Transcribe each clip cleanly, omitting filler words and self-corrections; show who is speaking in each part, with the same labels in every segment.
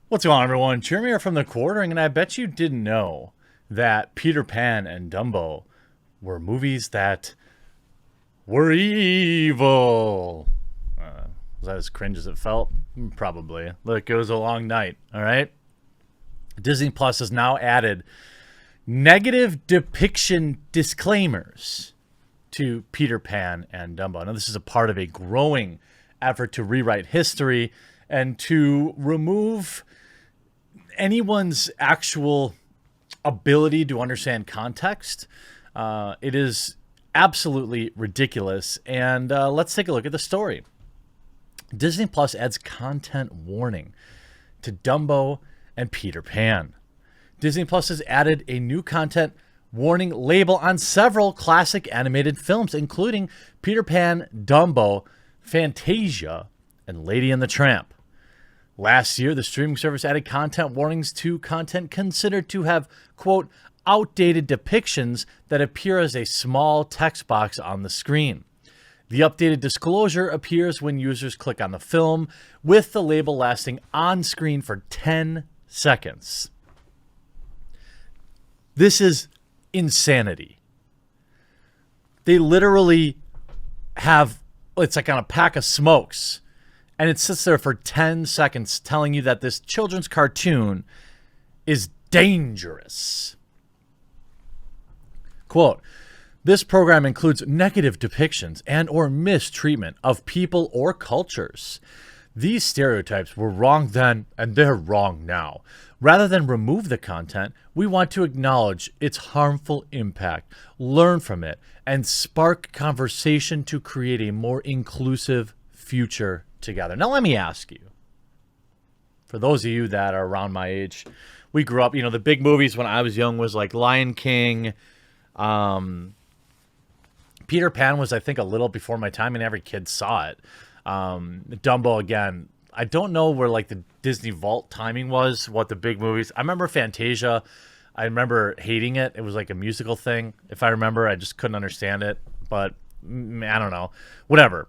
Speaker 1: What's going on, everyone? Jeremy here from the Quartering, and I bet you didn't know that Peter Pan and Dumbo were movies that were evil. Was that as cringe as it felt? Probably. Look, it was a long night, all right? Disney Plus has now added negative depiction disclaimers to Peter Pan and Dumbo. Now, this is a part of a growing effort to rewrite history and to remove anyone's actual ability to understand context. It is absolutely ridiculous. And let's take a look at the story. Disney Plus adds content warning to Dumbo and Peter Pan. Disney Plus has added a new content warning label on several classic animated films, including Peter Pan, Dumbo, Fantasia, and Lady and the Tramp. Last year, the streaming service added content warnings to content considered to have, quote, outdated depictions that appear as a small text box on the screen. The updated disclosure appears when users click on the film, with the label lasting on screen for 10 seconds. This is insanity. They literally have, it's like on a pack of smokes, and it sits there for 10 seconds telling you that this children's cartoon is dangerous. Quote, this program includes negative depictions and or mistreatment of people or cultures. These stereotypes were wrong then and they're wrong now. Rather than remove the content, we want to acknowledge its harmful impact, learn from it, and spark conversation to create a more inclusive future together. Now, let me ask you, for those of you that are around my age, we grew up, the big movies when I was young was like Lion King. Peter Pan was, I think, a little before my time, and every kid saw it. Dumbo, again, I don't know where like the Disney Vault timing was, what the big movies. I remember Fantasia. I remember hating it. It was like a musical thing. If I remember, I just couldn't understand it. But I don't know. Whatever.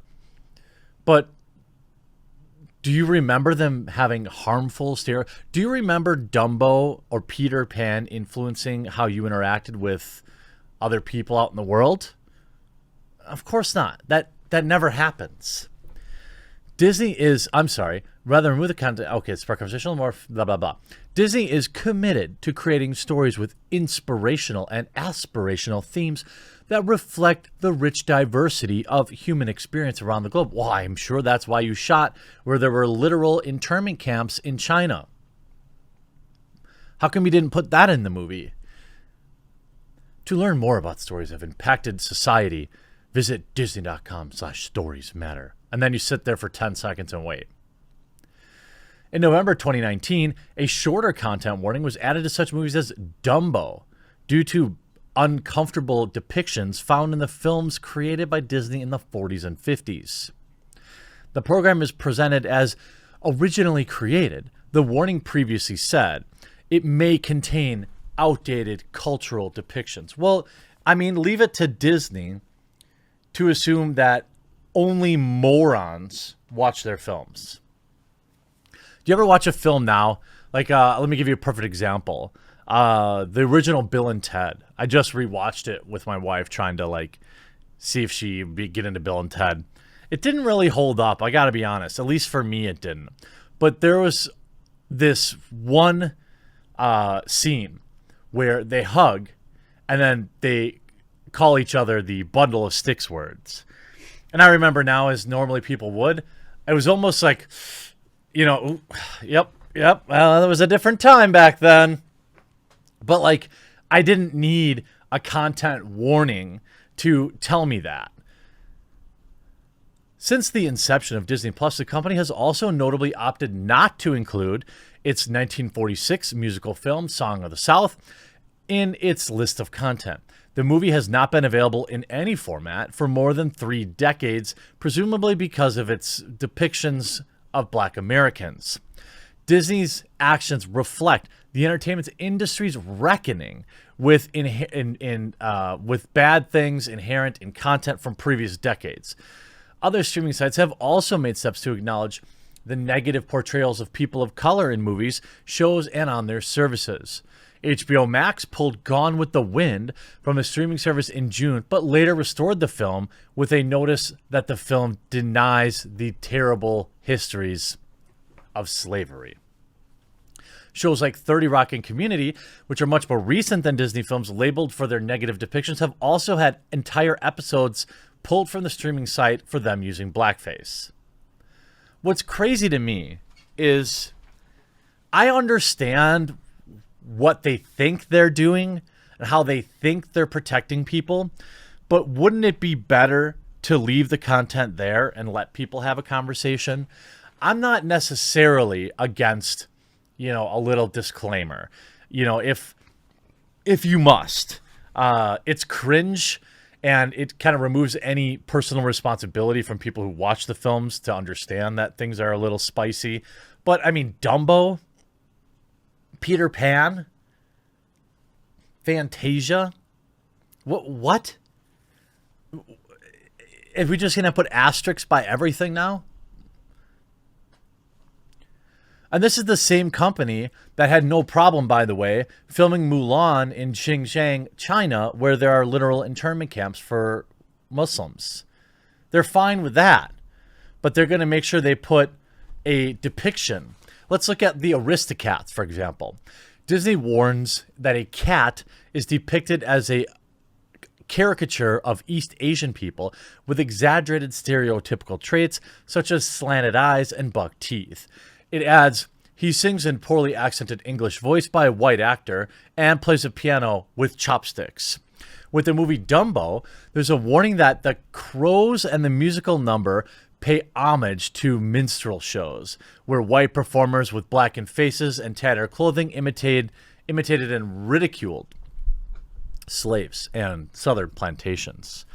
Speaker 1: But do you remember them having harmful Do you remember Dumbo or Peter Pan influencing how you interacted with other people out in the world? Of course not. That never happens. Rather than remove the content, okay, it's spark conversational, more blah, blah, blah. Disney is committed to creating stories with inspirational and aspirational themes that reflect the rich diversity of human experience around the globe. Well, I'm sure that's why you shot where there were literal internment camps in China. How come you didn't put that in the movie? To learn more about stories that have impacted society, visit disney.com/storiesmatter. And then you sit there for 10 seconds and wait. In November 2019, a shorter content warning was added to such movies as Dumbo due to uncomfortable depictions found in the films created by Disney in the 40s and 50s. The program is presented as originally created. The warning previously said it may contain outdated cultural depictions. Well, leave it to Disney to assume that only morons watch their films. Do you ever watch a film now? Like, let me give you a perfect example. The original Bill and Ted. I just rewatched it with my wife, trying to see if she would get into Bill and Ted. It didn't really hold up. I got to be honest. At least for me, it didn't. But there was this one scene where they hug, and then they call each other the bundle of sticks words. And I remember now, as normally people would, it was almost like, yep, well, there was a different time back then. But I didn't need a content warning to tell me that. Since the inception of Disney Plus, the company has also notably opted not to include its 1946 musical film, Song of the South, in its list of content. The movie has not been available in any format for more than 3 decades, presumably because of its depictions of Black Americans. Disney's actions reflect the entertainment industry's reckoning with with bad things inherent in content from previous decades. Other streaming sites have also made steps to acknowledge the negative portrayals of people of color in movies, shows, and on their services. HBO Max pulled Gone with the Wind from the streaming service in June, but later restored the film with a notice that the film denies the terrible histories of slavery. Shows like 30 Rock and Community, which are much more recent than Disney films labeled for their negative depictions, have also had entire episodes pulled from the streaming site for them using blackface. What's crazy to me is I understand what they think they're doing and how they think they're protecting people, but wouldn't it be better to leave the content there and let people have a conversation? I'm not necessarily against, a little disclaimer. If you must, it's cringe. And it kind of removes any personal responsibility from people who watch the films to understand that things are a little spicy. But, I mean, Dumbo, Peter Pan, Fantasia, what? If we just going to put asterisks by everything now? And this is the same company that had no problem, by the way, filming Mulan in Xinjiang, China, where there are literal internment camps for Muslims. They're fine with that, but they're going to make sure they put a depiction. Let's look at the Aristocats, for example. Disney warns that a cat is depicted as a caricature of East Asian people with exaggerated stereotypical traits such as slanted eyes and buck teeth. It adds, he sings in poorly accented English voiced by a white actor and plays a piano with chopsticks. With the movie Dumbo, there's a warning that the crows and the musical number pay homage to minstrel shows, where white performers with blackened faces and tattered clothing imitated and ridiculed slaves and southern plantations.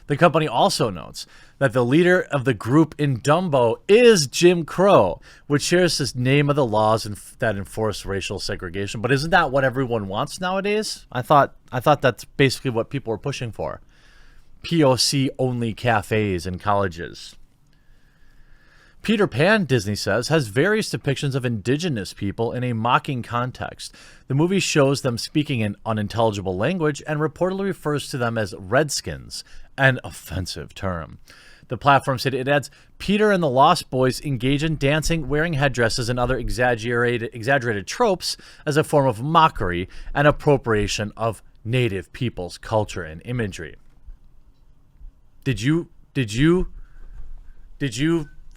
Speaker 1: The company also notes that the leader of the group in Dumbo is Jim Crow, which shares the name of the laws that enforce racial segregation. But isn't that what everyone wants nowadays? I thought that's basically what people were pushing for. POC-only cafes and colleges. Peter Pan, Disney says, has various depictions of indigenous people in a mocking context. The movie shows them speaking an unintelligible language and reportedly refers to them as redskins, an offensive term. The platform said it adds, Peter and the Lost Boys engage in dancing, wearing headdresses and other exaggerated tropes as a form of mockery and appropriation of native people's culture and imagery. Did you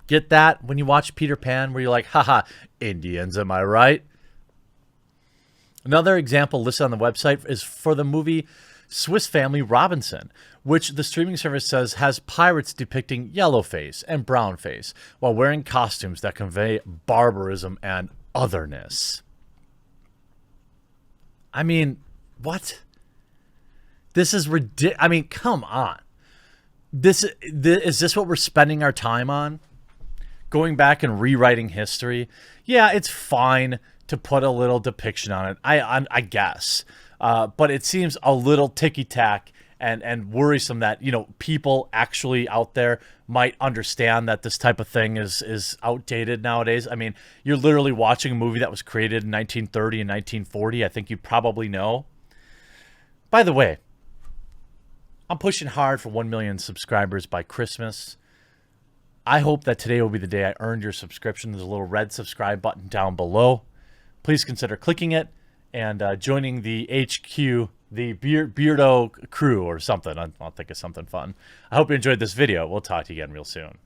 Speaker 1: get that when you watch Peter Pan, where you're like, haha, Indians, am I right? Another example listed on the website is for the movie Swiss Family Robinson, which the streaming service says has pirates depicting yellowface and brownface while wearing costumes that convey barbarism and otherness. I mean, what? This is ridiculous. I mean, come on. Is this what we're spending our time on? Going back and rewriting history? Yeah, it's fine to put a little depiction on it, I guess. But it seems a little ticky-tack and worrisome that, people actually out there might understand that this type of thing is outdated nowadays. I mean, you're literally watching a movie that was created in 1930 and 1940. I think you probably know. By the way, I'm pushing hard for 1 million subscribers by Christmas. I hope that today will be the day I earned your subscription. There's a little red subscribe button down below. Please consider clicking it and joining the HQ, the Beardo crew or something. I'll think of something fun. I hope you enjoyed this video. We'll talk to you again real soon.